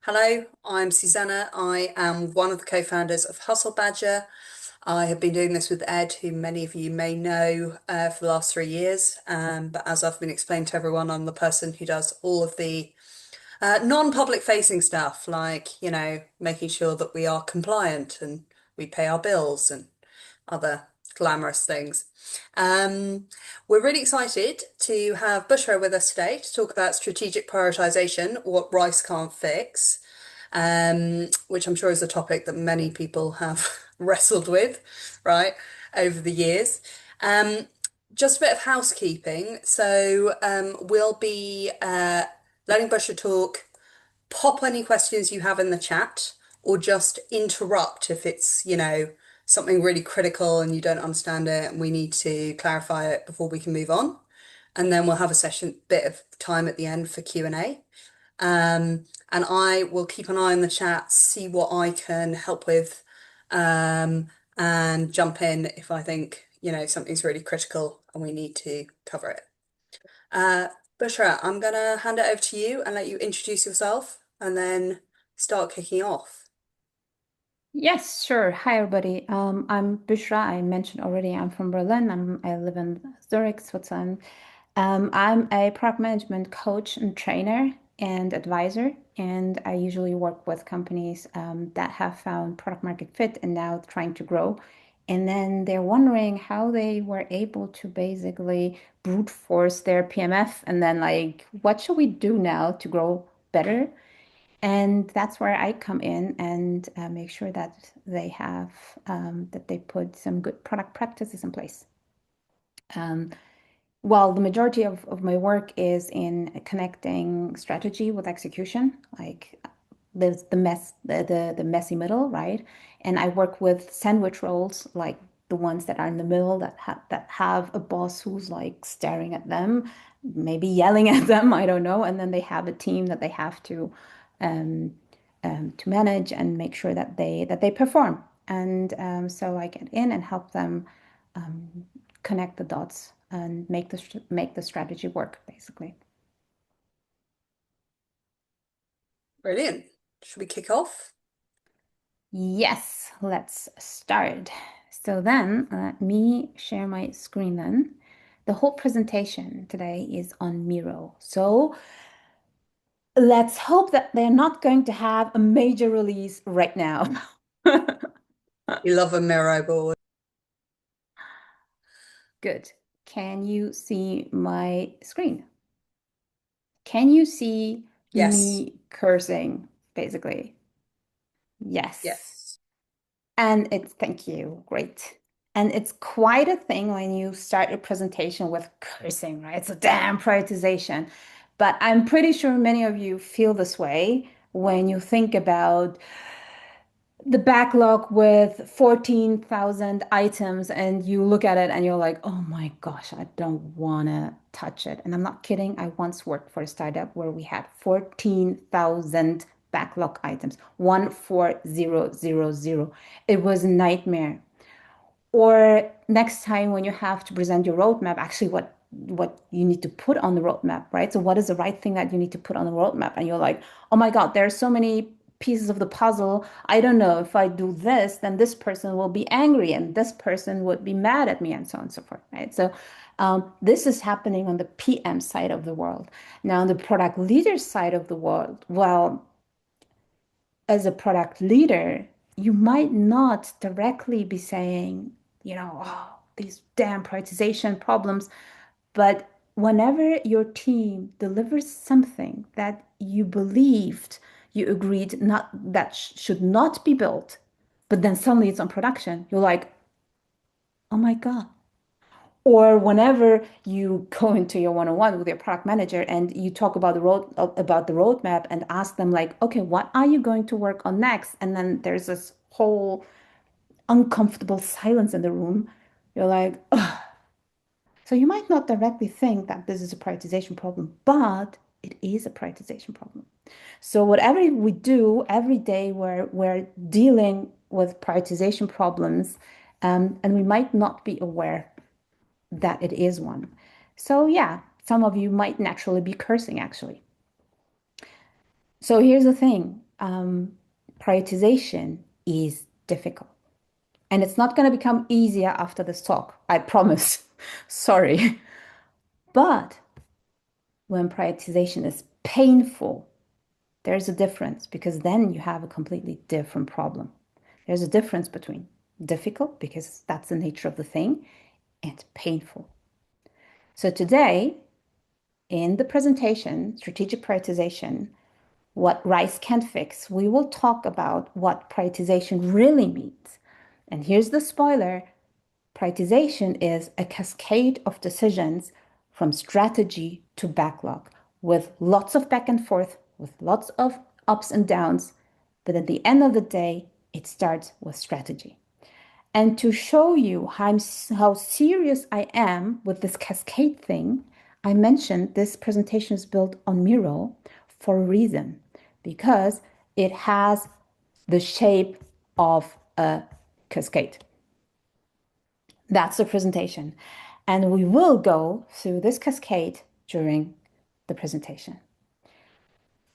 Hello, I'm Susanna. I am one of the co-founders of Hustle Badger. I have been doing this with Ed, who many of you may know for the last 3 years. But as I've been explaining to everyone, I'm the person who does all of the non-public facing stuff, like, making sure that we are compliant and we pay our bills and other glamorous things. Um, we're really excited to have Bushra with us today to talk about strategic prioritization, what Rice can't fix, which I'm sure is a topic that many people have wrestled with, right, over the years. Um, just a bit of housekeeping. We'll be letting Bushra talk, pop any questions you have in the chat, or just interrupt if it's, something really critical and you don't understand it and we need to clarify it before we can move on. And then we'll have a bit of time at the end for Q&A. And I will keep an eye on the chat, see what I can help with, and jump in if I think, something's really critical and we need to cover it. Uh, Bushra, I'm gonna hand it over to you and let you introduce yourself and then start kicking off. Yes, sure. Hi, everybody. I'm Büşra. I mentioned already I'm from Berlin. I live in Zurich, Switzerland. I'm a product management coach and trainer and advisor, and I usually work with companies that have found product market fit and now trying to grow. And then they're wondering how they were able to basically brute force their PMF, and then like, what should we do now to grow better? And that's where I come in and make sure that that they put some good product practices in place. Um, while the majority of my work is in connecting strategy with execution, like there's the messy middle, right? And I work with sandwich roles, like the ones that are in the middle that have a boss who's like staring at them, maybe yelling at them, I don't know. And then they have a team that they have um, to manage and make sure that they perform. And so I get in and help them um, connect the dots and make the strategy work, basically. Brilliant. Should we kick off? Yes, let's start. So then let me share my screen then. The whole presentation today is on Miro. So let's hope that they're not going to have a major release right now. You love a Miro board. Good. Can you see my screen? Can you see Yes. me cursing, basically? Yes. Yes. And thank you, great. And it's quite a thing when you start your presentation with cursing, right? It's a damn prioritization. But I'm pretty sure many of you feel this way when you think about the backlog with 14,000 items and you look at it and you're like, oh my gosh, I don't want to touch it. And I'm not kidding. I once worked for a startup where we had 14,000 backlog items, 14000. It was a nightmare. Or next time when you have to present your roadmap, actually what you need to put on the roadmap, right? So what is the right thing that you need to put on the roadmap? And you're like, oh my God, there are so many pieces of the puzzle. I don't know if I do this, then this person will be angry and this person would be mad at me and so on and so forth, right? So this is happening on the PM side of the world. Now, on the product leader side of the world, well, as a product leader, you might not directly be saying, oh, these damn prioritization problems. But whenever your team delivers something that you believed, you agreed not that should not be built, but then suddenly it's on production, you're like, oh my God. Or whenever you go into your one-on-one with your product manager and you talk about the roadmap and ask them like, okay, what are you going to work on next? And then there's this whole uncomfortable silence in the room. You're like, ugh. So you might not directly think that this is a prioritization problem, but it is a prioritization problem. So whatever we do every day, we're dealing with prioritization problems, and we might not be aware that it is one. So yeah, some of you might naturally be cursing actually. So here's the thing. prioritization is difficult. And it's not going to become easier after this talk, I promise. Sorry. But when prioritization is painful, there's a difference because then you have a completely different problem. There's a difference between difficult, because that's the nature of the thing, and painful. So today, in the presentation, Strategic Prioritization, What Rice Can't Fix, we will talk about what prioritization really means. And here's the spoiler. Prioritization is a cascade of decisions from strategy to backlog, with lots of back and forth, with lots of ups and downs. But at the end of the day, it starts with strategy. And to show you how serious I am with this cascade thing, I mentioned this presentation is built on Miro for a reason, because it has the shape of a cascade. That's the presentation. And we will go through this cascade during the presentation.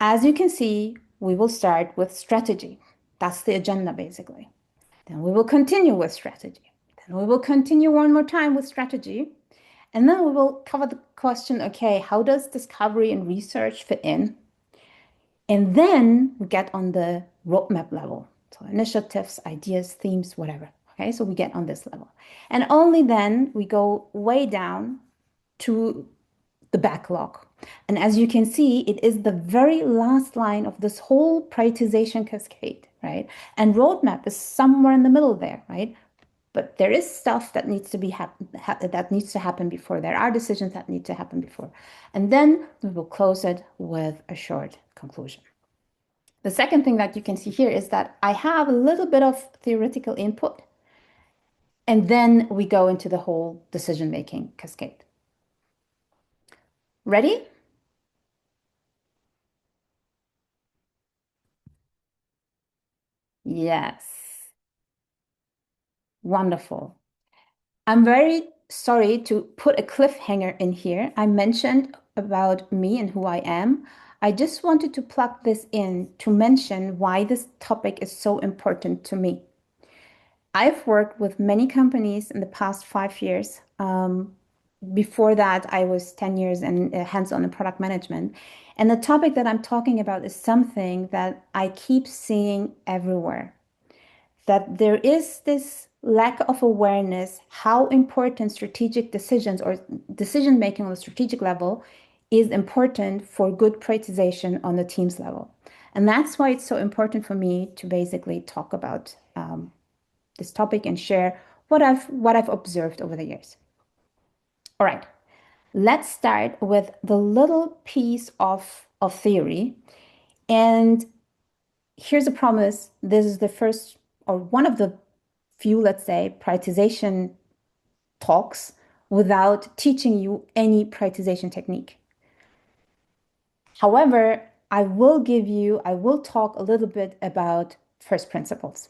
As you can see, we will start with strategy. That's the agenda, basically. Then we will continue with strategy. Then we will continue one more time with strategy. And then we will cover the question, okay, how does discovery and research fit in? And then we get on the roadmap level. So initiatives, ideas, themes, whatever. Okay, so we get on this level. And only then we go way down to the backlog. And as you can see, it is the very last line of this whole prioritization cascade, right? And roadmap is somewhere in the middle there, right? But there is stuff that needs to be that needs to happen before. There are decisions that need to happen before. And then we will close it with a short conclusion. The second thing that you can see here is that I have a little bit of theoretical input, and then we go into the whole decision-making cascade. Ready? Yes. Wonderful. I'm very sorry to put a cliffhanger in here. I mentioned about me and who I am. I just wanted to plug this in to mention why this topic is so important to me. I've worked with many companies in the past 5 years. Before that, I was 10 years in hands-on in product management. And the topic that I'm talking about is something that I keep seeing everywhere, that there is this lack of awareness how important strategic decisions or decision making on the strategic level is important for good prioritization on the team's level. And that's why it's so important for me to basically talk about this topic and share what I've observed over the years. All right, let's start with the little piece of theory. And here's a promise. This is the first or one of the few, let's say, prioritization talks without teaching you any prioritization technique. However, I will talk a little bit about first principles.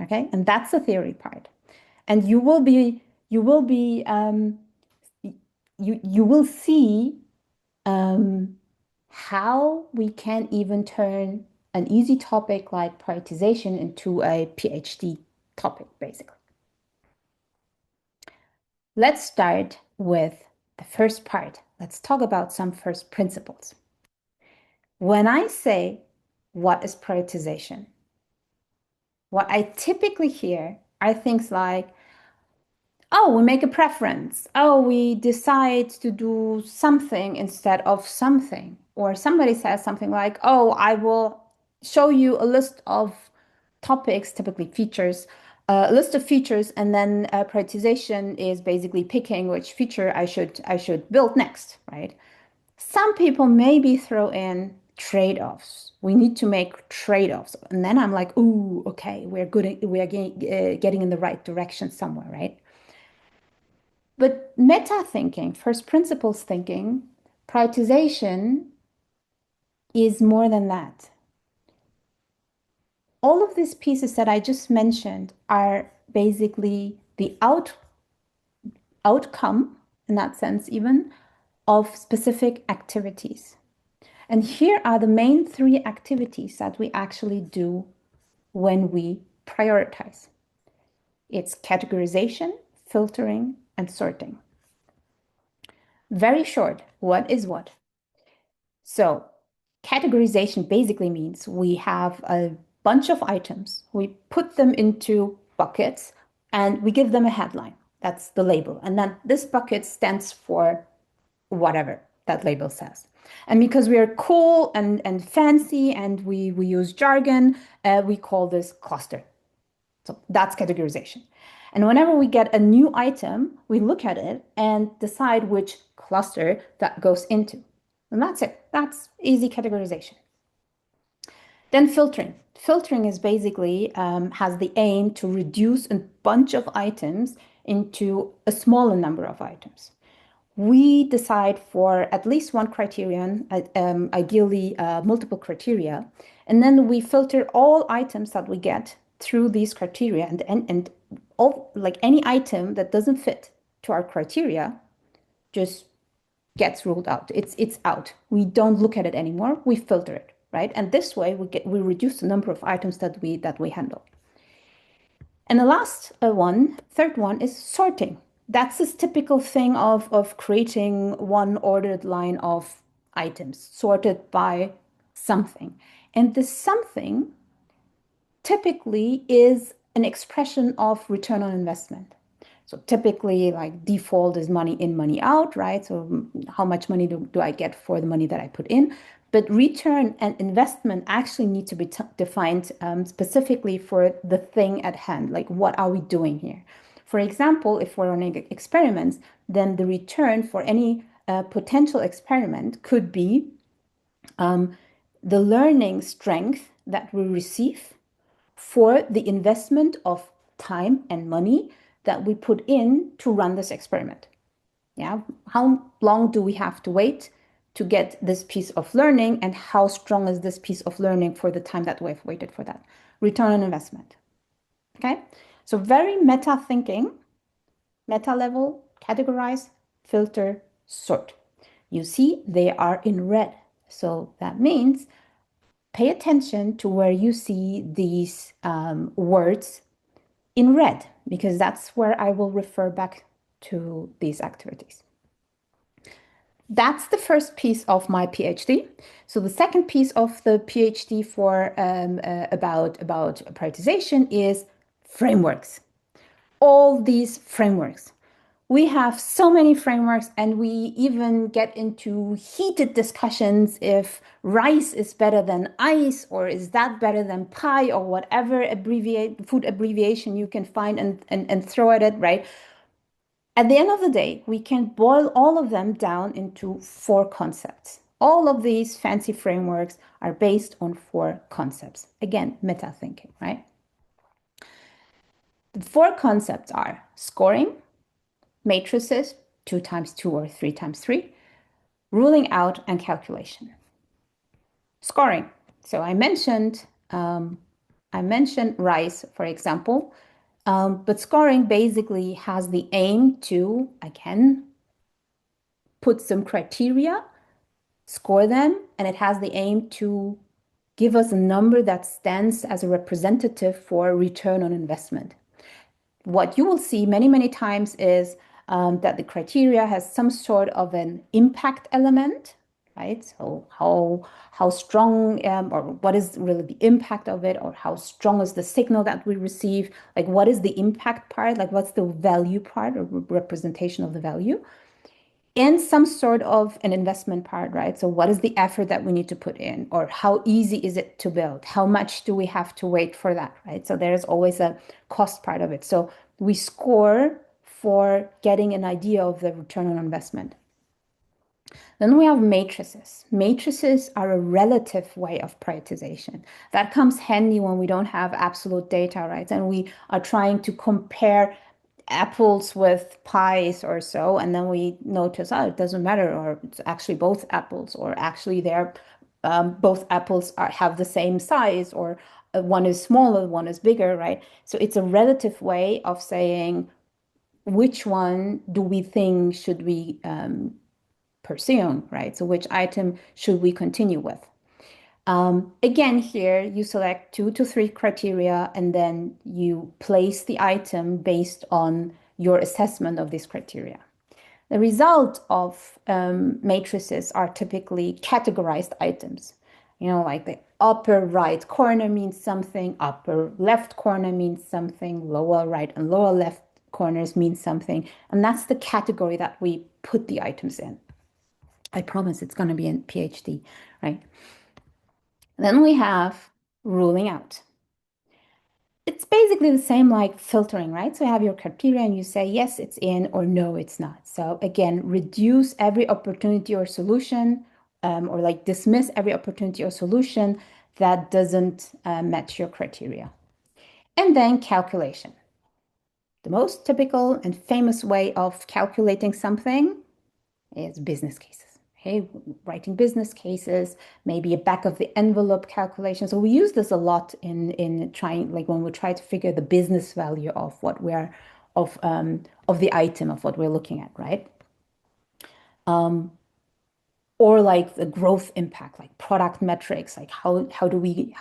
Okay, and that's the theory part. And you will see how we can even turn an easy topic like prioritization into a PhD topic, basically. Let's start with the first part. Let's talk about some first principles. When I say, what is prioritization? What I typically hear are things like, oh, we make a preference. Oh, we decide to do something instead of something. Or somebody says something like, oh, I will show you a list of topics, typically features, a list of features, and then prioritization is basically picking which feature I should build next, right? Some people maybe throw in trade-offs. We need to make trade-offs. And then I'm like, ooh, okay, we are getting in the right direction somewhere, right? But meta thinking, first principles thinking, prioritization is more than that. All of these pieces that I just mentioned are basically the outcome, in that sense even, of specific activities. And here are the main three activities that we actually do when we prioritize. It's categorization, filtering, and sorting. Very short, what is what? So categorization basically means we have a bunch of items, we put them into buckets, and we give them a headline. That's the label. And then this bucket stands for whatever that label says. And because we are cool and fancy and we use jargon, we call this cluster. So that's categorization. And whenever we get a new item, we look at it and decide which cluster that goes into. And that's it. That's easy categorization. Then filtering. Filtering is basically has the aim to reduce a bunch of items into a smaller number of items. We decide for at least one criterion, ideally multiple criteria, and then we filter all items that we get through these criteria, and all, like any item that doesn't fit to our criteria just gets ruled out. It's out. We don't look at it anymore. We filter it, right? And this way we reduce the number of items that we handle. And the last third one is sorting. That's this typical thing of creating one ordered line of items sorted by something. And this something typically is an expression of return on investment. So typically, like default is money in, money out, right? So how much money do I get for the money that I put in? But return and investment actually need to be defined specifically for the thing at hand. Like, what are we doing here? For example, if we're running experiments, then the return for any potential experiment could be the learning strength that we receive for the investment of time and money that we put in to run this experiment. Yeah, how long do we have to wait to get this piece of learning, and how strong is this piece of learning for the time that we've waited for that? Return on investment. Okay, so very meta thinking, meta level, categorize, filter, sort. You see, they are in red. So that means pay attention to where you see these words in red, because that's where I will refer back to these activities. That's the first piece of my PhD. So the second piece of the PhD for about prioritization is frameworks. All these frameworks. We have so many frameworks, and we even get into heated discussions if rice is better than ice, or is that better than pie, or whatever food abbreviation you can find and throw at it, right? At the end of the day, we can boil all of them down into 4 concepts. All of these fancy frameworks are based on 4 concepts. Again, meta thinking, right? The 4 concepts are scoring, matrices, 2 times 2 or 3 times 3, ruling out, and calculation. Scoring. So I mentioned rice, for example, but scoring basically has the aim to, again, put some criteria, score them, and it has the aim to give us a number that stands as a representative for return on investment. What you will see many, many times is that the criteria has some sort of an impact element, right? So how strong or what is really the impact of it, or how strong is the signal that we receive? Like, what is the impact part? Like, what's the value part or representation of the value? And some sort of an investment part, right? So what is the effort that we need to put in, or how easy is it to build? How much do we have to wait for that, right? So there's always a cost part of it. So we score for getting an idea of the return on investment. Then we have matrices. Matrices are a relative way of prioritization. That comes handy when we don't have absolute data, right? And we are trying to compare apples with pies or so, and then we notice, oh, it doesn't matter, or it's actually both apples, or actually they're both apples have the same size, or one is smaller, one is bigger, right? So it's a relative way of saying which one do we think should we pursuing, right? So which item should we continue with? Again, here you select 2 to 3 criteria and then you place the item based on your assessment of these criteria. The result of matrices are typically categorized items. You know, like the upper right corner means something, upper left corner means something, lower right and lower left corners mean something. And that's the category that we put the items in. I promise it's going to be in PhD, right? Then we have ruling out. It's basically the same like filtering, right? So you have your criteria and you say, yes, it's in or no, it's not. So again, reduce every opportunity or solution or like dismiss every opportunity or solution that doesn't match your criteria. And then calculation. The most typical and famous way of calculating something is business cases. Okay, writing business cases, maybe a back of the envelope calculation. So we use this a lot in trying, like when we try to figure the business value of what we're of the item of what we're looking at, right? Or like the growth impact, like product metrics, like how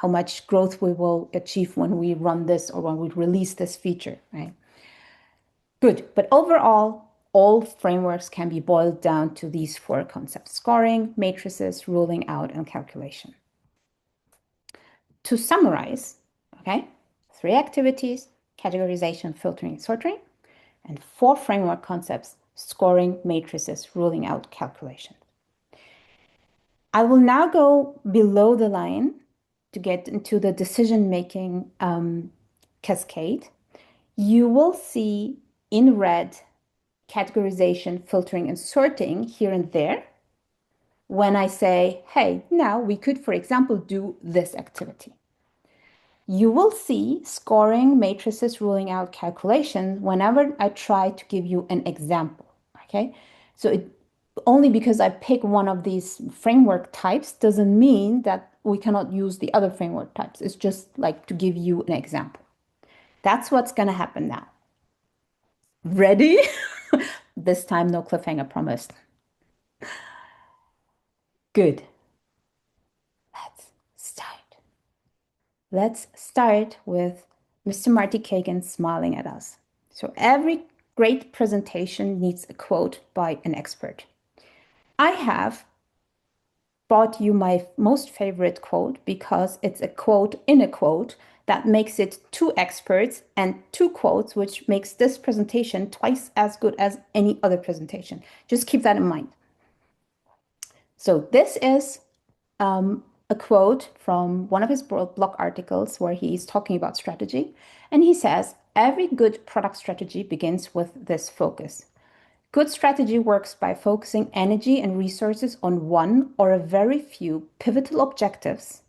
much growth we will achieve when we run this or when we release this feature, right? Good, but overall, all frameworks can be boiled down to these 4 concepts: scoring, matrices, ruling out, and calculation. To summarize, okay, 3 activities: categorization, filtering, and sorting, and 4 framework concepts: scoring, matrices, ruling out, calculation. I will now go below the line to get into the decision-making cascade. You will see in red categorization, filtering, and sorting here and there when I say, hey, now we could, for example, do this activity. You will see scoring, matrices, ruling out, calculation whenever I try to give you an example, okay? So only because I pick one of these framework types doesn't mean that we cannot use the other framework types. It's just like to give you an example. That's what's going to happen now. Ready? This time, no cliffhanger promised. Good. Let's start. Let's start with Mr. Marty Cagan smiling at us. So every great presentation needs a quote by an expert. I have brought you my most favorite quote because it's a quote in a quote that makes it 2 experts and 2 quotes, which makes this presentation twice as good as any other presentation. Just keep that in mind. So this is a quote from one of his blog articles where he's talking about strategy. And he says, every good product strategy begins with this focus. Good strategy works by focusing energy and resources on one or a very few pivotal objectives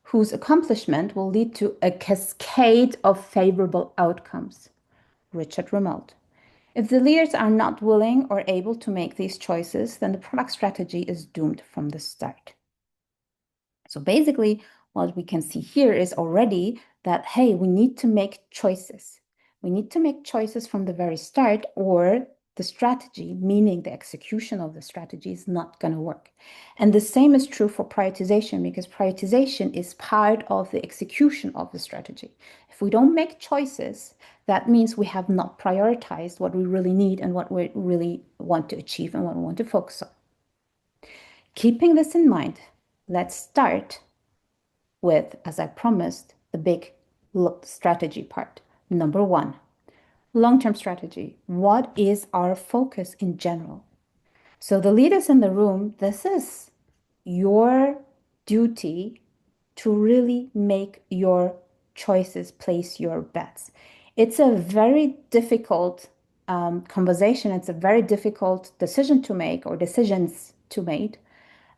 whose accomplishment will lead to a cascade of favorable outcomes. Richard Rumelt. If the leaders are not willing or able to make these choices, then the product strategy is doomed from the start. So basically, what we can see here is already that, hey, we need to make choices. We need to make choices from the very start, or the strategy, meaning the execution of the strategy, is not going to work. And the same is true for prioritization, because prioritization is part of the execution of the strategy. If we don't make choices, that means we have not prioritized what we really need and what we really want to achieve and what we want to focus on. Keeping this in mind, let's start with, as I promised, the big strategy part. Number 1, long-term strategy. What is our focus in general? So the leaders in the room, this is your duty to really make your choices, place your bets. It's a very difficult conversation. It's a very difficult decision to make, or decisions to make,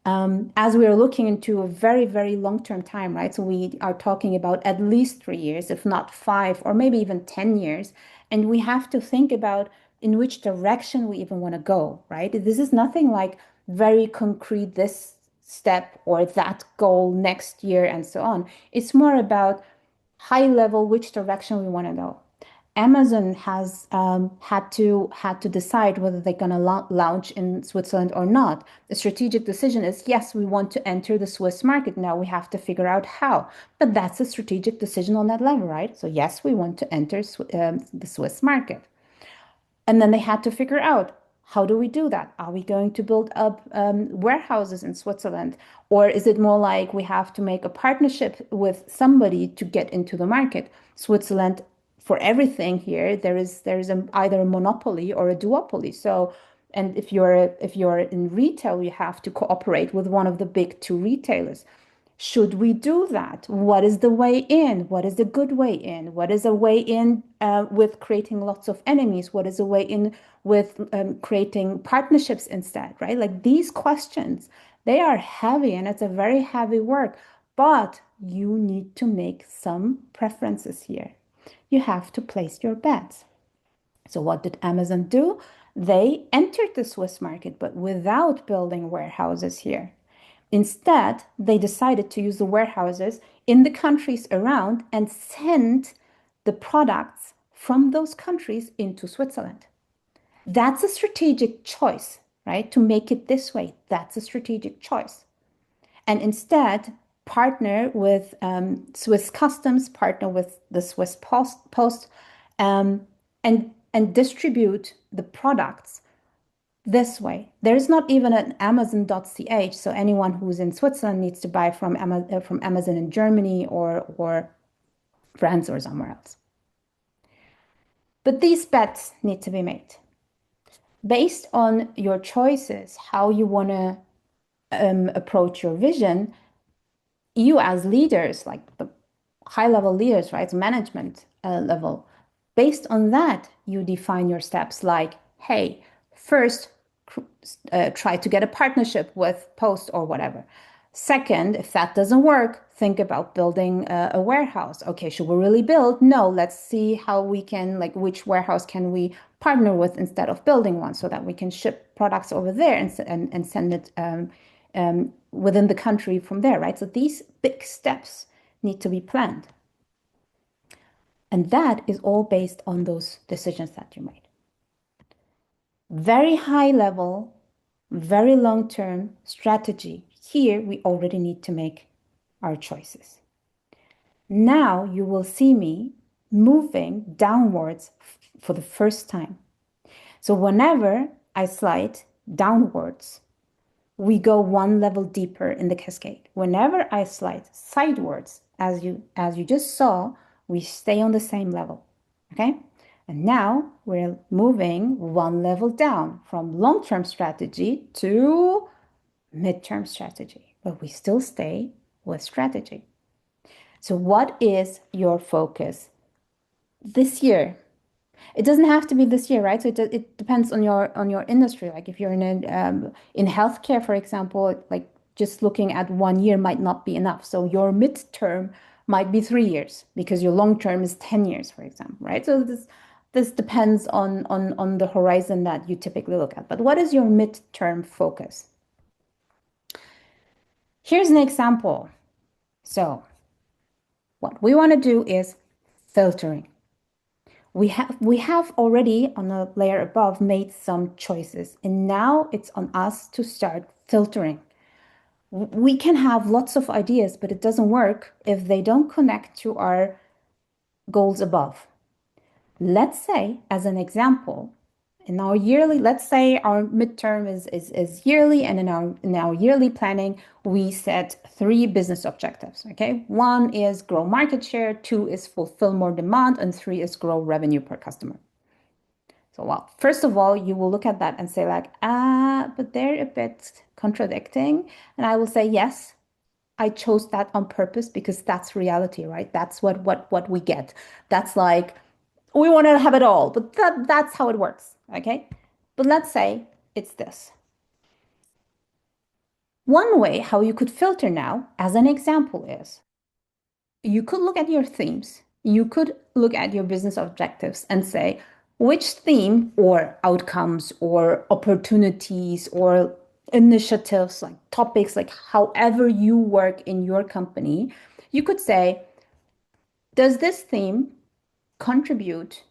as we are looking into a very, very long-term time, right? So we are talking about at least 3 years, if not 5, or maybe even 10 years. And we have to think about in which direction we even want to go, right? This is nothing like very concrete, this step or that goal next year and so on. It's more about high level, which direction we want to go. Amazon has had to decide whether they're going to launch in Switzerland or not. The strategic decision is yes, we want to enter the Swiss market. Now we have to figure out how. But that's a strategic decision on that level, right? So yes, we want to enter the Swiss market. And then they had to figure out, how do we do that? Are we going to build up warehouses in Switzerland? Or is it more like we have to make a partnership with somebody to get into the market? Switzerland, for everything here, there is either a monopoly or a duopoly. So, and if you're in retail, you have to cooperate with one of the big two retailers. Should we do that? What is the way in? What is the good way in? What is a way in with creating lots of enemies? What is a way in with creating partnerships instead, right? Like these questions, they are heavy and it's a very heavy work, but you need to make some preferences here. You have to place your bets. So what did Amazon do? They entered the Swiss market, but without building warehouses here. Instead, they decided to use the warehouses in the countries around and send the products from those countries into Switzerland. That's a strategic choice, right? To make it this way, that's a strategic choice. And instead, partner with Swiss customs, partner with the Swiss post and distribute the products this way. There's not even an Amazon.ch, so anyone who's in Switzerland needs to buy from Amazon in Germany or France or somewhere else. But these bets need to be made based on your choices, how you want to approach your vision. You as leaders, like the high level leaders, right, management level, based on that, you define your steps like, hey, first, try to get a partnership with Post or whatever. Second, if that doesn't work, think about building a warehouse. Okay, should we really build? No, let's see how we can, like, which warehouse can we partner with instead of building one so that we can ship products over there and send it within the country from there, right? So these big steps need to be planned. And that is all based on those decisions that you made. Very high level, very long-term strategy. Here, we already need to make our choices. Now you will see me moving downwards for the first time. So whenever I slide downwards, we go one level deeper in the cascade. Whenever I slide sidewards, as you just saw, we stay on the same level. Okay? And now we're moving one level down from long-term strategy to mid-term strategy, but we still stay with strategy. So what is your focus this year? It doesn't have to be this year, right? So it depends on your industry. Like if you're in healthcare, for example, like just looking at 1 year might not be enough. So your midterm might be 3 years because your long term is 10 years, for example, right? So this depends on the horizon that you typically look at. But what is your midterm focus? Here's an example. So what we want to do is filtering. We have already on a layer above made some choices, and now it's on us to start filtering. We can have lots of ideas, but it doesn't work if they don't connect to our goals above. Let's say, as an example, in our yearly, let's say our midterm is yearly, and in our yearly planning, we set 3 business objectives. Okay, 1 is grow market share, 2 is fulfill more demand, and 3 is grow revenue per customer. So, well, first of all, you will look at that and say like, but they're a bit contradicting. And I will say, yes, I chose that on purpose because that's reality, right? That's what we get. That's like we want to have it all, but that's how it works, okay? But let's say it's this. One way how you could filter now, as an example, is you could look at your themes, you could look at your business objectives and say which theme or outcomes or opportunities or initiatives, like topics, like however you work in your company, you could say, does this theme contribute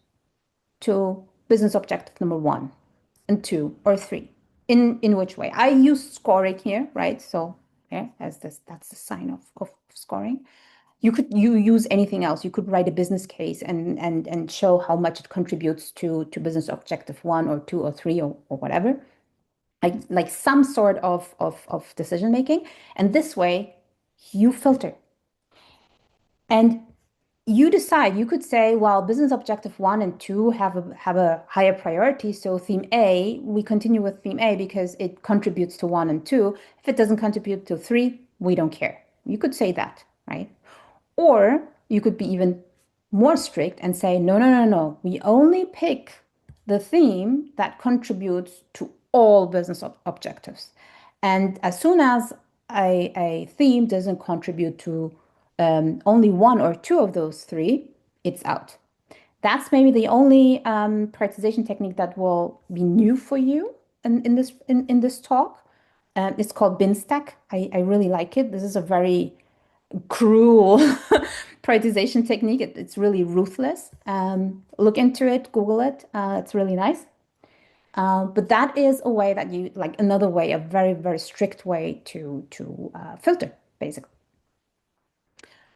to business objective number 1 and 2 or 3. In which way? I use scoring here, right? So yeah, that's the sign of scoring. You use anything else. You could write a business case and show how much it contributes to business objective 1 or 2 or 3 or whatever. Like some sort of decision making. And this way you filter. And you decide, you could say, well, business objective 1 and 2 have a higher priority. So theme A, we continue with theme A because it contributes to 1 and 2. If it doesn't contribute to 3, we don't care. You could say that, right? Or you could be even more strict and say, no, no, no, no. We only pick the theme that contributes to all business objectives. And as soon as a theme doesn't contribute to only 1 or 2 of those 3, it's out. That's maybe the only prioritization technique that will be new for you in this talk. It's called bin stack. I really like it. This is a very cruel prioritization technique. It's really ruthless. Look into it, Google it. It's really nice. But that is a way that you like another way, a very, very strict way to filter, basically.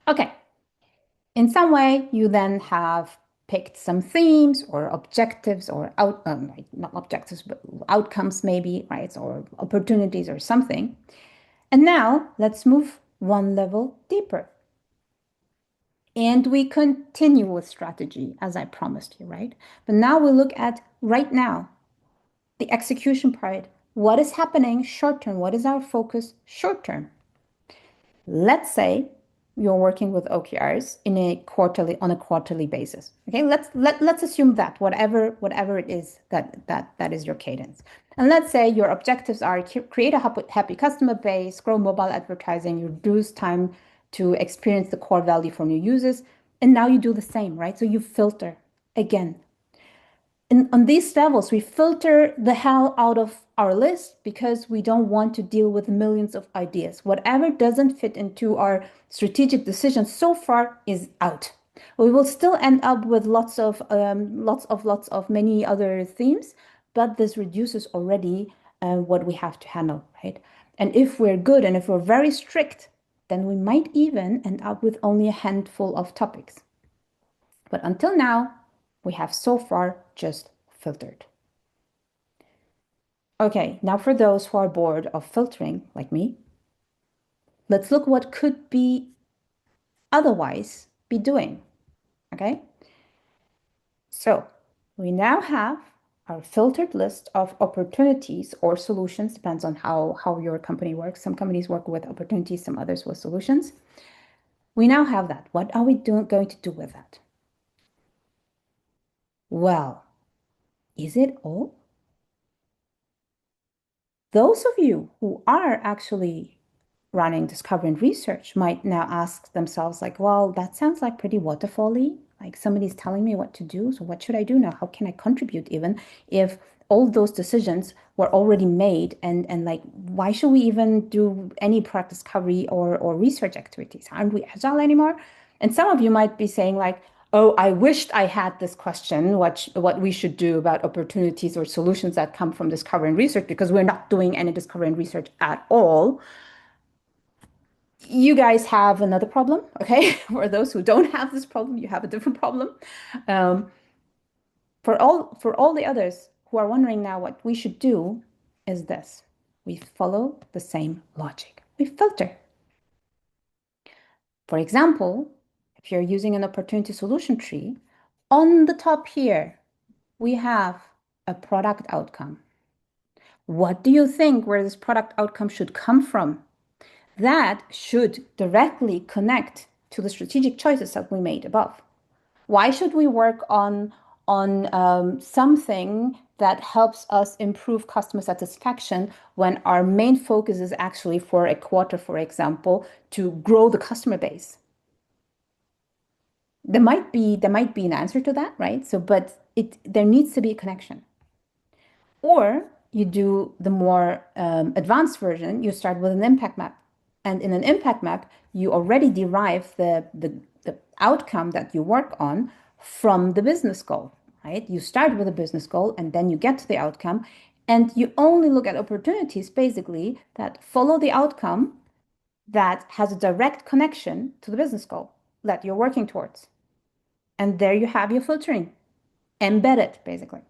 Okay. In some way, you then have picked some themes or objectives or like not objectives, but outcomes maybe, right? Or opportunities or something. And now let's move one level deeper. And we continue with strategy, as I promised you, right? But now we look at right now, the execution part. What is happening short term? What is our focus short term? Let's say you're working with OKRs on a quarterly basis. Okay, let's assume that whatever it is that is your cadence. And let's say your objectives are to create a happy customer base, grow mobile advertising, reduce time to experience the core value from your users. And now you do the same, right? So you filter again. On these levels, we filter the hell out of our list because we don't want to deal with millions of ideas. Whatever doesn't fit into our strategic decisions so far is out. We will still end up with lots of many other themes, but this reduces already what we have to handle, right? And if we're good and if we're very strict, then we might even end up with only a handful of topics. But until now, we have so far just filtered. Okay, now for those who are bored of filtering, like me, let's look what could be otherwise be doing. Okay, so we now have our filtered list of opportunities or solutions, depends on how your company works. Some companies work with opportunities, some others with solutions. We now have that. What are we going to do with that? Well, is it all? Those of you who are actually running discovery and research might now ask themselves like, well, that sounds like pretty waterfall-y. Like somebody's telling me what to do. So what should I do now? How can I contribute even if all those decisions were already made? And like, why should we even do any product discovery or research activities? Aren't we agile anymore? And some of you might be saying like, oh, I wished I had this question, what we should do about opportunities or solutions that come from discovery and research, because we're not doing any discovery and research at all. You guys have another problem, okay? For those who don't have this problem, you have a different problem. For all the others who are wondering now what we should do is this. We follow the same logic. We filter. For example, if you're using an opportunity solution tree, on the top here, we have a product outcome. What do you think where this product outcome should come from? That should directly connect to the strategic choices that we made above. Why should we work on something that helps us improve customer satisfaction when our main focus is actually for a quarter, for example, to grow the customer base? There might be an answer to that, right? So, but there needs to be a connection. Or you do the more advanced version, you start with an impact map. And in an impact map, you already derive the outcome that you work on from the business goal, right? You start with a business goal and then you get to the outcome, and you only look at opportunities basically that follow the outcome that has a direct connection to the business goal that you're working towards. And there you have your filtering embedded, basically.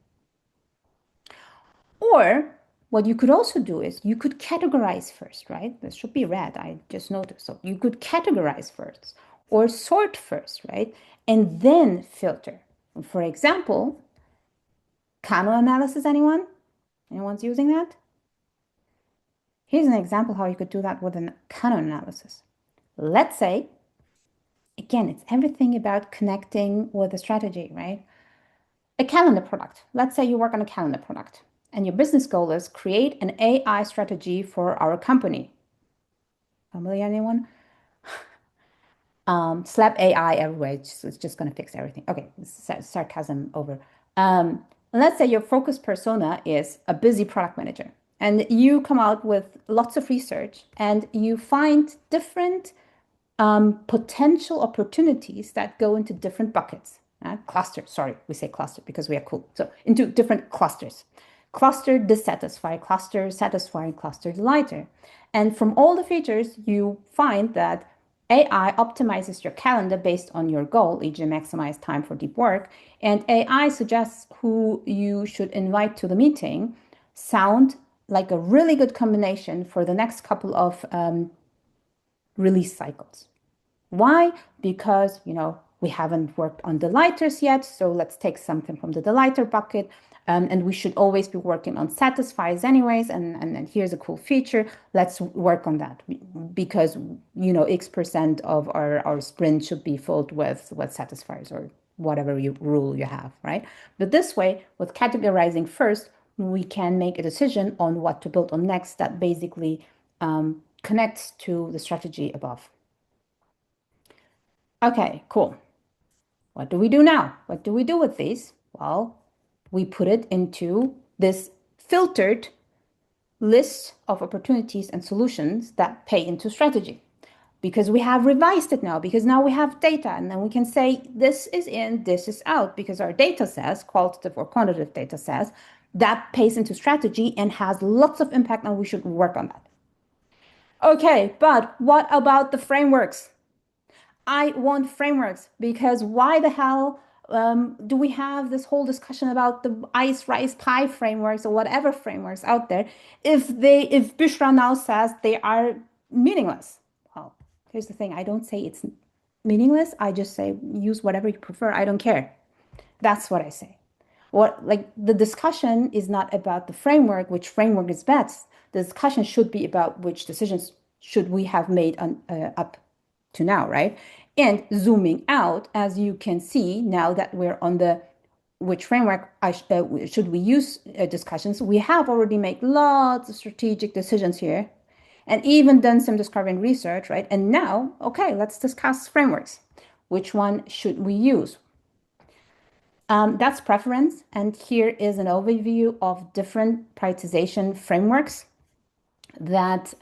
Or what you could also do is you could categorize first, right? This should be red, I just noticed. So you could categorize first or sort first, right? And then filter. For example, Kano analysis, anyone? Anyone's using that? Here's an example how you could do that with a Kano analysis. Let's say, again, it's everything about connecting with the strategy, right? A calendar product. Let's say you work on a calendar product and your business goal is create an AI strategy for our company. Familiar, anyone? Slap AI everywhere. It's just going to fix everything. Okay, sarcasm over. Let's say your focus persona is a busy product manager and you come out with lots of research and you find different potential opportunities that go into different buckets. Clusters, sorry, we say cluster because we are cool. So into different clusters. Cluster dissatisfied, cluster satisfying, cluster delighter. And from all the features, you find that AI optimizes your calendar based on your goal, e.g. maximize time for deep work. And AI suggests who you should invite to the meeting. Sound like a really good combination for the next couple of release cycles. Why? Because, we haven't worked on delighters yet, so let's take something from the delighter bucket. And we should always be working on satisfies anyways, and here's a cool feature. Let's work on that because, X% of our sprint should be filled with satisfiers or whatever rule you have, right? But this way, with categorizing first, we can make a decision on what to build on next that basically connects to the strategy above. Okay, cool. What do we do now? What do we do with these? Well, we put it into this filtered list of opportunities and solutions that pay into strategy. Because we have revised it now, because now we have data, and then we can say this is in, this is out, because our data says, qualitative or quantitative data says, that pays into strategy and has lots of impact, and we should work on that. Okay, but what about the frameworks? I want frameworks because why the hell do we have this whole discussion about the ice, rice, pie frameworks or whatever frameworks out there if Büşra now says they are meaningless? Well, here's the thing. I don't say it's meaningless. I just say use whatever you prefer. I don't care. That's what I say. The discussion is not about the framework, which framework is best. The discussion should be about which decisions should we have made up to now, right? And zooming out, as you can see, now that we're on the which framework should we use discussions, we have already made lots of strategic decisions here and even done some discovering research, right? And now, okay, let's discuss frameworks. Which one should we use? That's preference. And here is an overview of different prioritization frameworks that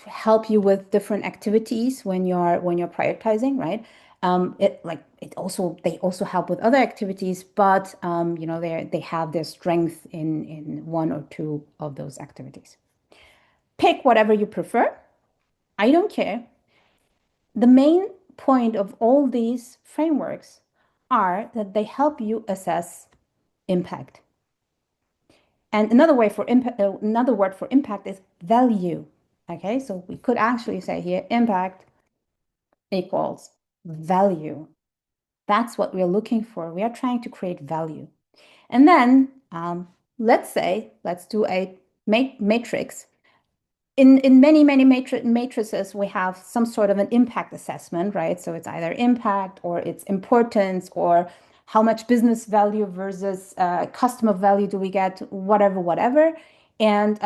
help you with different activities when you're prioritizing, right? They also help with other activities, but they have their strength in one or two of those activities. Pick whatever you prefer. I don't care. The main point of all these frameworks are that they help you assess impact. And another word for impact is value. Okay, so we could actually say here impact equals value. That's what we're looking for. We are trying to create value. And then let's do a matrix. In many matrices, we have some sort of an impact assessment, right? So it's either impact or it's importance or how much business value versus customer value do we get, whatever. And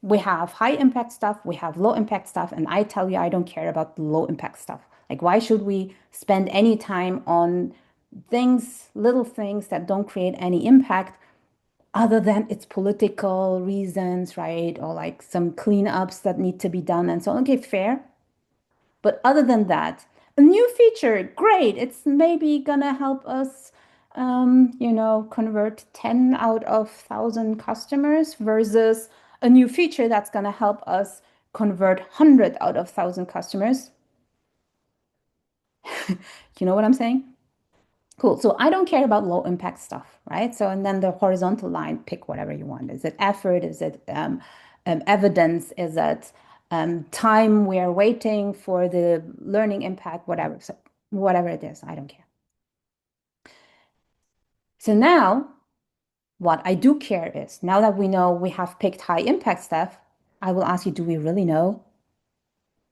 we have high impact stuff, we have low impact stuff, and I tell you, I don't care about the low impact stuff. Like, why should we spend any time on little things that don't create any impact other than its political reasons, right? Or like some cleanups that need to be done and so on. Okay, fair. But other than that, a new feature, great. It's maybe gonna help us convert 10 out of 1,000 customers versus a new feature that's going to help us convert 100 out of 1,000 customers. You know what I'm saying? Cool. So I don't care about low impact stuff, right? So, and then the horizontal line, pick whatever you want. Is it effort? Is it evidence? Is it time we are waiting for the learning impact? Whatever. So whatever it is, I don't care. So now what I do care is now that we know we have picked high impact stuff, I will ask you, do we really know?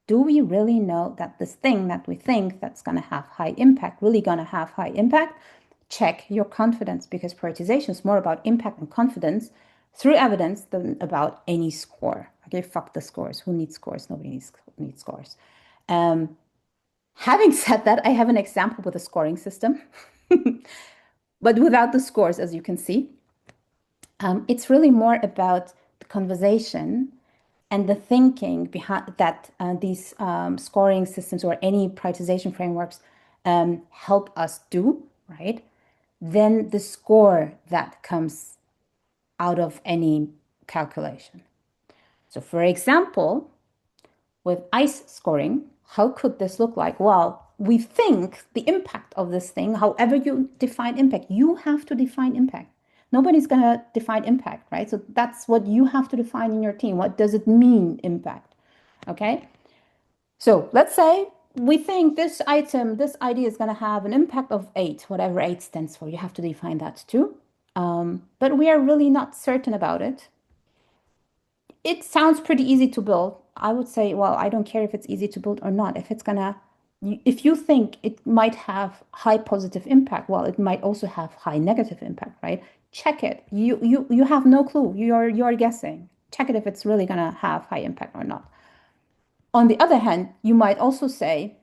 Do we really know that this thing that we think that's going to have high impact, really going to have high impact? Check your confidence, because prioritization is more about impact and confidence through evidence than about any score. Okay, fuck the scores. Who needs scores? Nobody needs scores. Having said that, I have an example with a scoring system, but without the scores, as you can see. It's really more about the conversation and the thinking behind that these scoring systems or any prioritization frameworks help us do, right? Then the score that comes out of any calculation. So for example, with ICE scoring, how could this look like? Well, we think the impact of this thing, however you define impact, you have to define impact. Nobody's going to define impact, right? So that's what you have to define in your team. What does it mean, impact? Okay. So let's say we think this item, this idea is going to have an impact of 8, whatever 8 stands for. You have to define that too. But we are really not certain about it. It sounds pretty easy to build. I would say, well, I don't care if it's easy to build or not. If you think it might have high positive impact, well, it might also have high negative impact, right? Check it. You have no clue. You're guessing. Check it if it's really gonna have high impact or not. On the other hand, you might also say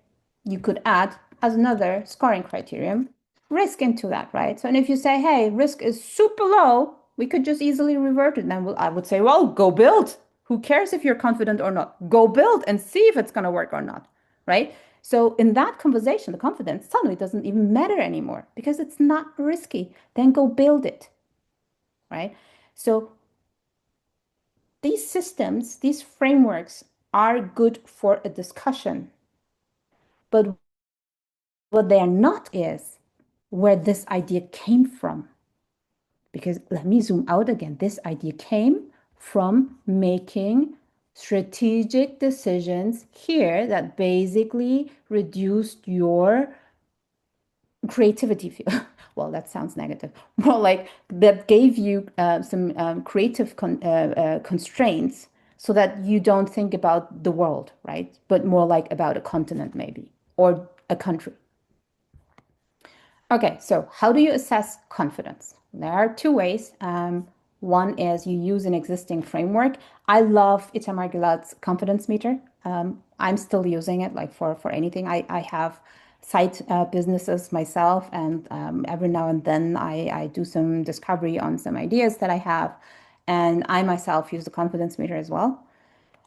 you could add as another scoring criterion risk into that, right? So, and if you say, hey, risk is super low, we could just easily revert it. Then I would say, well, go build. Who cares if you're confident or not? Go build and see if it's going to work or not, right? So in that conversation, the confidence suddenly doesn't even matter anymore because it's not risky. Then go build it, right? So these systems, these frameworks are good for a discussion. But what they are not is where this idea came from. Because let me zoom out again. This idea came from making strategic decisions here that basically reduced your creativity field. Well, that sounds negative. More like that gave you some creative constraints so that you don't think about the world, right? But more like about a continent maybe, or a country. Okay, so how do you assess confidence? There are two ways. One is you use an existing framework. I love Itamar Gilad's confidence meter. I'm still using it like for anything. I have side businesses myself, and every now and then I do some discovery on some ideas that I have, and I myself use the confidence meter as well.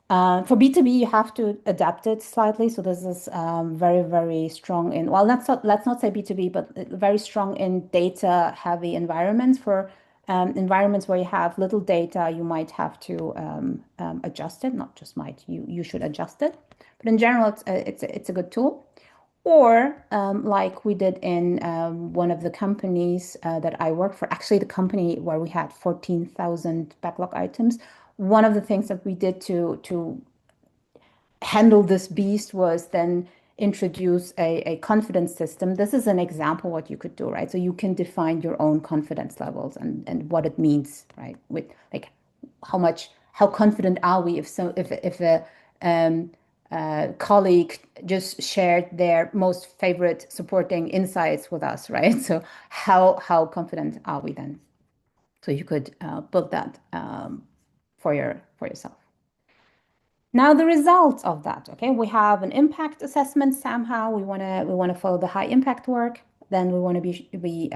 For B2B, you have to adapt it slightly. So this is very, very strong in, well, let's not say B2B, but very strong in data-heavy environments. For environments where you have little data, you might have to adjust it. Not just might, you should adjust it. But in general, it's a good tool. Or like we did in one of the companies that I work for, actually the company where we had 14,000 backlog items. One of the things that we did to handle this beast was then introduce a confidence system. This is an example what you could do, right? So you can define your own confidence levels and what it means, right? With like how confident are we if a colleague just shared their most favorite supporting insights with us, right? So how confident are we then? So you could build that for yourself. Now the results of that, okay, we have an impact assessment somehow. We want to follow the high impact work. Then we want to be we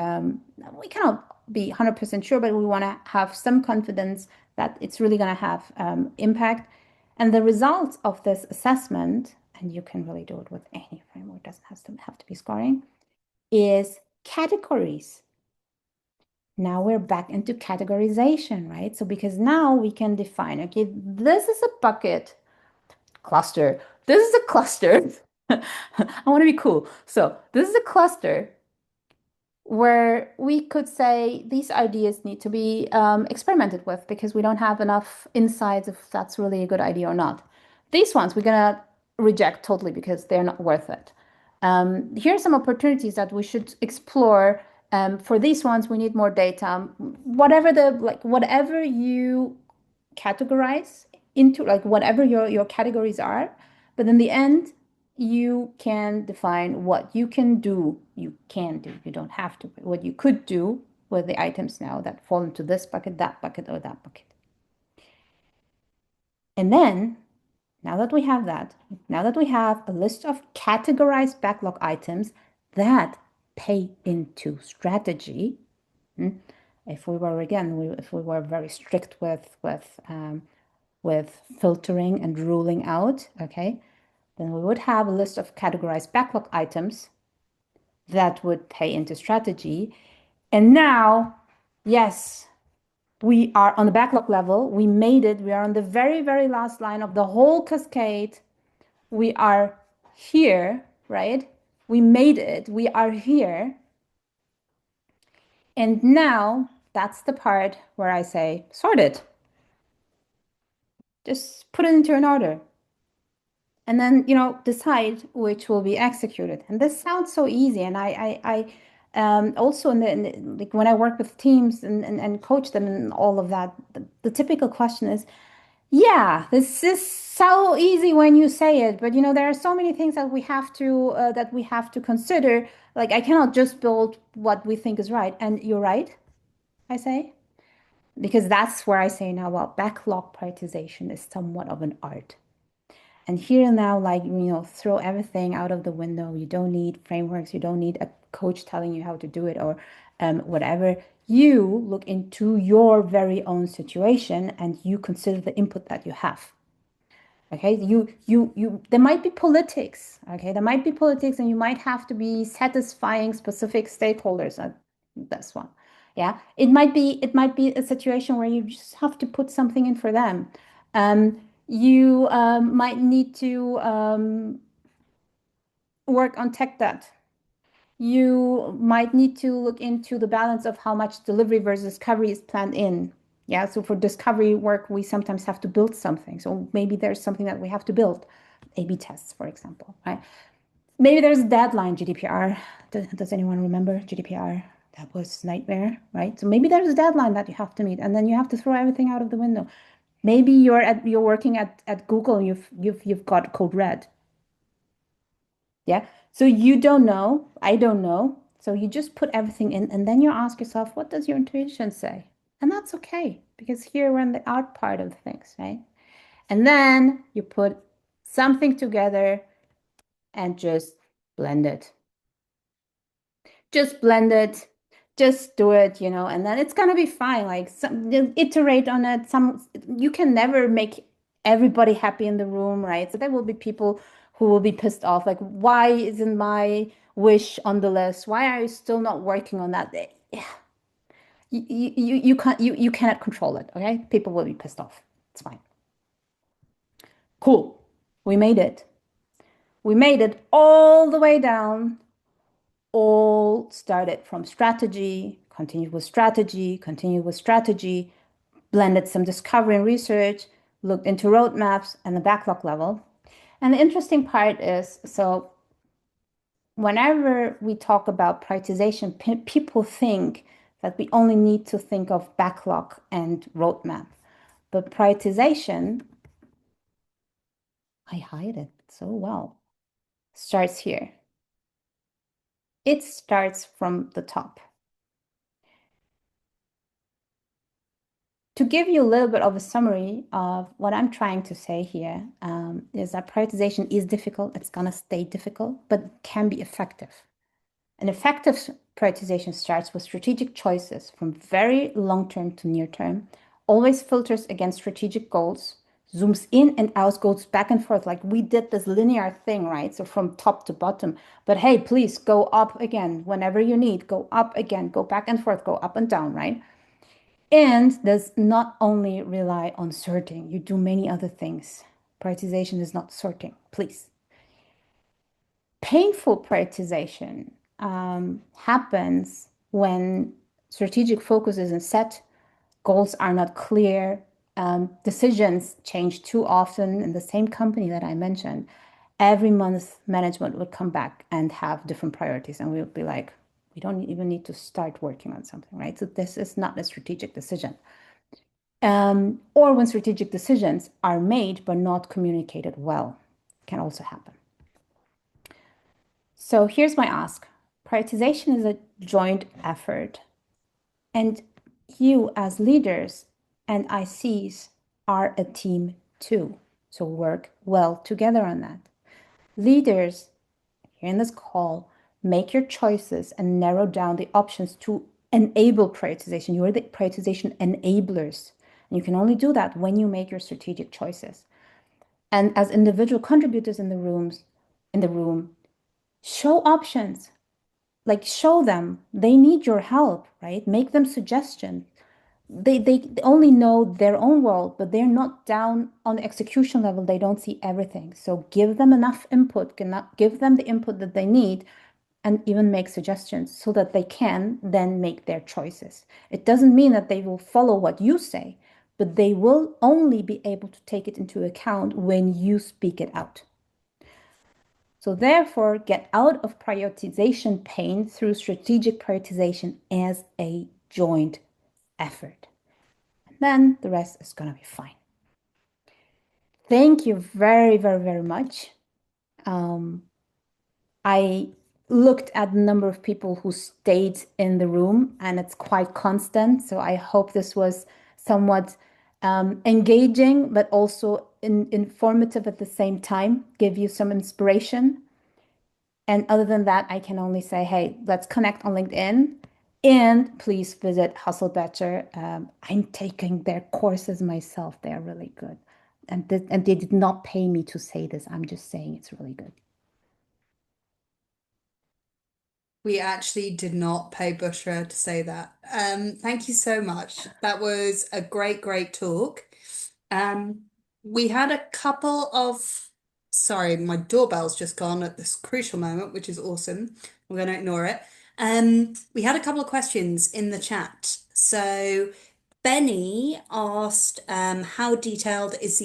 cannot be 100% sure, but we want to have some confidence that it's really going to have impact. And the results of this assessment, and you can really do it with any framework, doesn't have to be scoring, is categories. now we're back into categorization, right? So because now we can define, okay, this is a bucket cluster. This is a cluster. I want to be cool. So this is a cluster where we could say these ideas need to be experimented with because we don't have enough insights if that's really a good idea or not. These ones we're gonna reject totally because they're not worth it. Here are some opportunities that we should explore. For these ones, we need more data. Whatever you categorize into, like whatever your categories are, but in the end, you can define what you can do. You can do. You don't have to. But what you could do with the items now that fall into this bucket, that bucket, or that bucket. And then, now that we have that, now that we have a list of categorized backlog items that pay into strategy, if we were again, if we were very strict with filtering and ruling out, okay, then we would have a list of categorized backlog items that would pay into strategy. And now, yes, we are on the backlog level. We made it. We are on the very, very last line of the whole cascade. We are here, right? We made it. We are here. And now that's the part where I say, sort it. Just put it into an order. And then, decide which will be executed. And this sounds so easy. And I also like when I work with teams and coach them and all of that, the typical question is, yeah, this is so easy when you say it, but there are so many things that we have to consider. Like I cannot just build what we think is right. And you're right, I say, because that's where I say now, well, backlog prioritization is somewhat of an art. And here and now, like, throw everything out of the window. You don't need frameworks. You don't need a coach telling you how to do it or whatever. You look into your very own situation and you consider the input that you have. Okay, there might be politics. Okay, there might be politics, and you might have to be satisfying specific stakeholders. That's one. Yeah, it might be a situation where you just have to put something in for them. You might need to work on tech debt. You might need to look into the balance of how much delivery versus discovery is planned in. Yeah, so for discovery work, we sometimes have to build something. So maybe there's something that we have to build, A/B tests, for example, right? Maybe there's a deadline, GDPR. Does anyone remember GDPR? That was nightmare, right? So maybe there's a deadline that you have to meet, and then you have to throw everything out of the window. Maybe you're working at Google and you've got code red. Yeah. So you don't know, I don't know. So you just put everything in and then you ask yourself, what does your intuition say? And that's okay because here we're in the art part of things, right? And then you put something together and just blend it. Just blend it, just do it, and then it's gonna be fine. Like iterate on it. You can never make everybody happy in the room, right? So there will be people who will be pissed off. Like, why isn't my wish on the list? Why are you still not working on that? Yeah, you can't you cannot control it. Okay, people will be pissed off. It's fine. Cool. We made it. We made it all the way down. All started from strategy, continued with strategy, continued with strategy, blended some discovery and research, looked into roadmaps and the backlog level. And the interesting part is, so whenever we talk about prioritization, people think that we only need to think of backlog and roadmap. But prioritization, I hide it so well, starts here. It starts from the top. To give you a little bit of a summary of what I'm trying to say here, is that prioritization is difficult. It's going to stay difficult, but can be effective. An effective prioritization starts with strategic choices from very long term to near term, always filters against strategic goals. zooms in and out, goes back and forth. Like we did this linear thing, right? So from top to bottom. But hey, please go up again whenever you need. Go up again, go back and forth, go up and down, right? And does not only rely on sorting, you do many other things. Prioritization is not sorting, please. Painful prioritization happens when strategic focus isn't set, goals are not clear, decisions change too often in the same company that I mentioned. Every month, management would come back and have different priorities, and we would be like, we don't even need to start working on something, right? So this is not a strategic decision. Or when strategic decisions are made but not communicated well, can also happen. So here's my ask. Prioritization is a joint effort, and you as leaders and ICs are a team too. So work well together on that. Leaders here in this call, make your choices and narrow down the options to enable prioritization. You are the prioritization enablers. And you can only do that when you make your strategic choices. And as individual contributors in the room, show options. Like show them they need your help, right? Make them suggestions. They only know their own world, but they're not down on the execution level. They don't see everything. So give them enough input, give them the input that they need, and even make suggestions so that they can then make their choices. It doesn't mean that they will follow what you say, but they will only be able to take it into account when you speak it out. So therefore, get out of prioritization pain through strategic prioritization as a joint effort. And then the rest is going to be fine. Thank you very, very, very much. I looked at the number of people who stayed in the room, and it's quite constant. So I hope this was somewhat engaging, but also informative at the same time, give you some inspiration. And other than that, I can only say, hey, let's connect on LinkedIn. And please visit Hustle Better. I'm taking their courses myself. They're really good. And they did not pay me to say this. I'm just saying it's really good. We actually did not pay Bushra to say that. Thank you so much. That was a great, great talk. Um, we had a couple of, sorry, my doorbell's just gone at this crucial moment, which is awesome. We're going to ignore it. We had a couple of questions in the chat. So Benny asked, how detailed is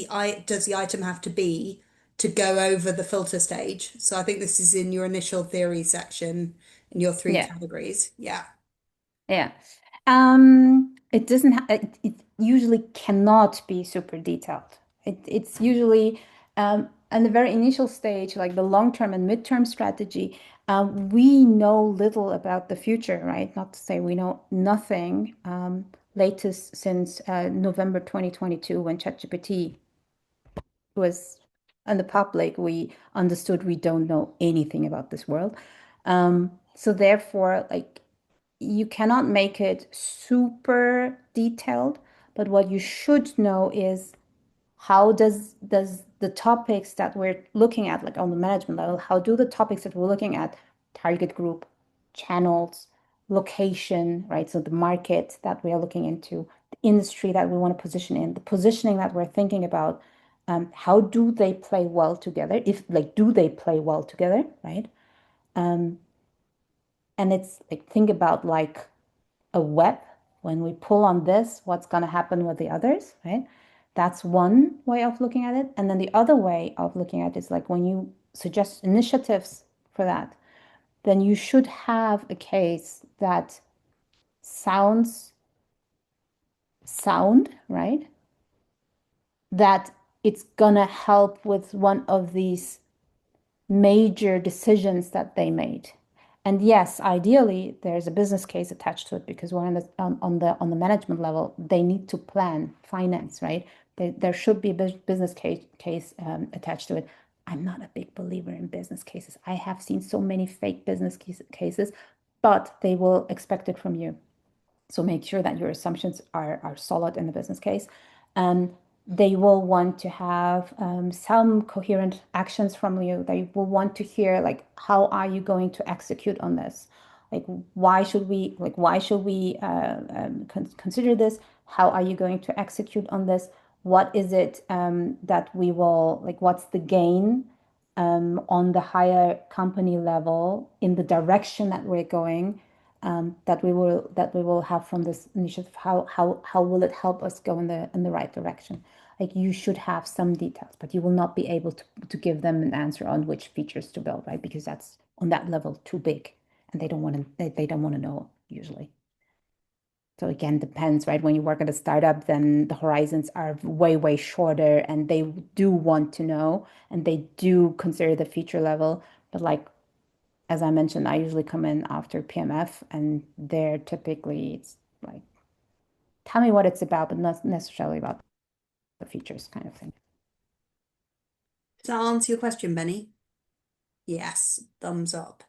does the item have to be to go over the filter stage? So I think this is in your initial theory section in your three Yeah. categories. Yeah. Yeah. It doesn't it usually cannot be super detailed. It's usually in the very initial stage, like the long-term and mid-term strategy, we know little about the future, right? Not to say we know nothing, latest since November 2022 when ChatGPT was in the public, we understood we don't know anything about this world. So therefore, like you cannot make it super detailed, but what you should know is how does the topics that we're looking at, like on the management level, how do the topics that we're looking at, target group, channels, location, right? So the market that we are looking into, the industry that we want to position in, the positioning that we're thinking about, how do they play well together? If like, do they play well together, right? Um, and it's like, think about like a web. When we pull on this, what's going to happen with the others, right? That's one way of looking at it. And then the other way of looking at it is like when you suggest initiatives for that, then you should have a case that sounds sound, right? That it's gonna help with one of these major decisions that they made. And yes, ideally, there's a business case attached to it because we're on the management level. They need to plan finance, right? There should be a business case attached to it. I'm not a big believer in business cases. I have seen so many fake business cases, but they will expect it from you. So make sure that your assumptions are solid in the business case. They will want to have some coherent actions from you. They will want to hear like, how are you going to execute on this? Like, why should we consider this? How are you going to execute on this? What is it that we will like? What's the gain on the higher company level in the direction that we're going? That we will have from this initiative. How will it help us go in the right direction? Like you should have some details, but you will not be able to give them an answer on which features to build, right? Because that's on that level too big, and they don't want to know usually. So again, depends, right? When you work at a startup, then the horizons are way shorter, and they do want to know, and they do consider the feature level. But like as I mentioned, I usually come in after PMF, and they're typically it's like, tell me what it's about, but not necessarily about the features kind of thing. Does that answer your question, Benny? Yes, thumbs up.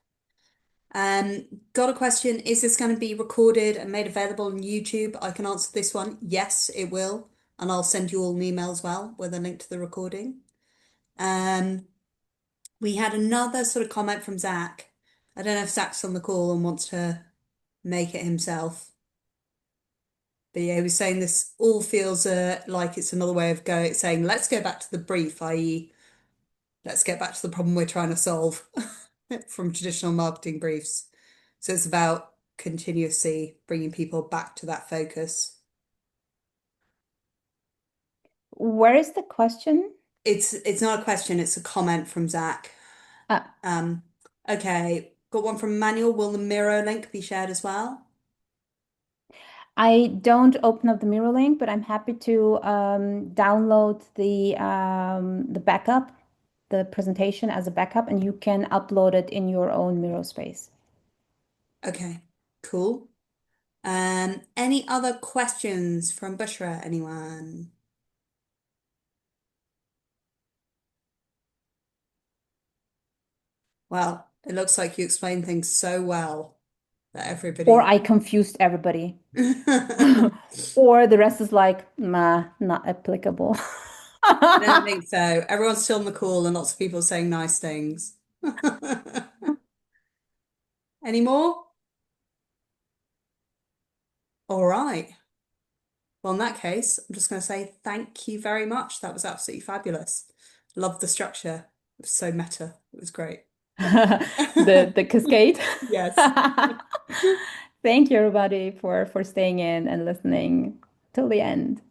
Got a question. Is this going to be recorded and made available on YouTube? I can answer this one. Yes, it will. And I'll send you all an email as well with a link to the recording. Um, we had another sort of comment from Zach. I don't know if Zach's on the call and wants to make it himself. But yeah, he was saying this all feels like it's another way of saying, let's go back to the brief, i.e., let's get back to the problem we're trying to solve from traditional marketing briefs. So it's about continuously bringing people back to that focus. Where is the question? It's not a question, it's a comment from Zach. Uh, Um, okay, got one from Manuel. Will the Miro link be shared as well? I don't open up the Miro link, but I'm happy to download the backup, the presentation as a backup, and you can upload it in your own Miro space. Okay, cool. Any other questions from Bushra, anyone? Well, it looks like you explained things so well that Or everybody. I confused everybody. Or the rest is like, nah, not applicable. I don't think so. Everyone's still on the call and lots of people saying nice things. Any more? All right. Well, in that case, I'm just going to say thank you very much. That was absolutely fabulous. Loved the structure. It was so meta. It was great. The cascade. Yes. Thank you, everybody, for staying in and listening till the end.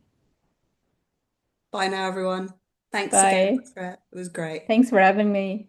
Bye now, everyone. Thanks again Bye. for it. It was great. Thanks for having me.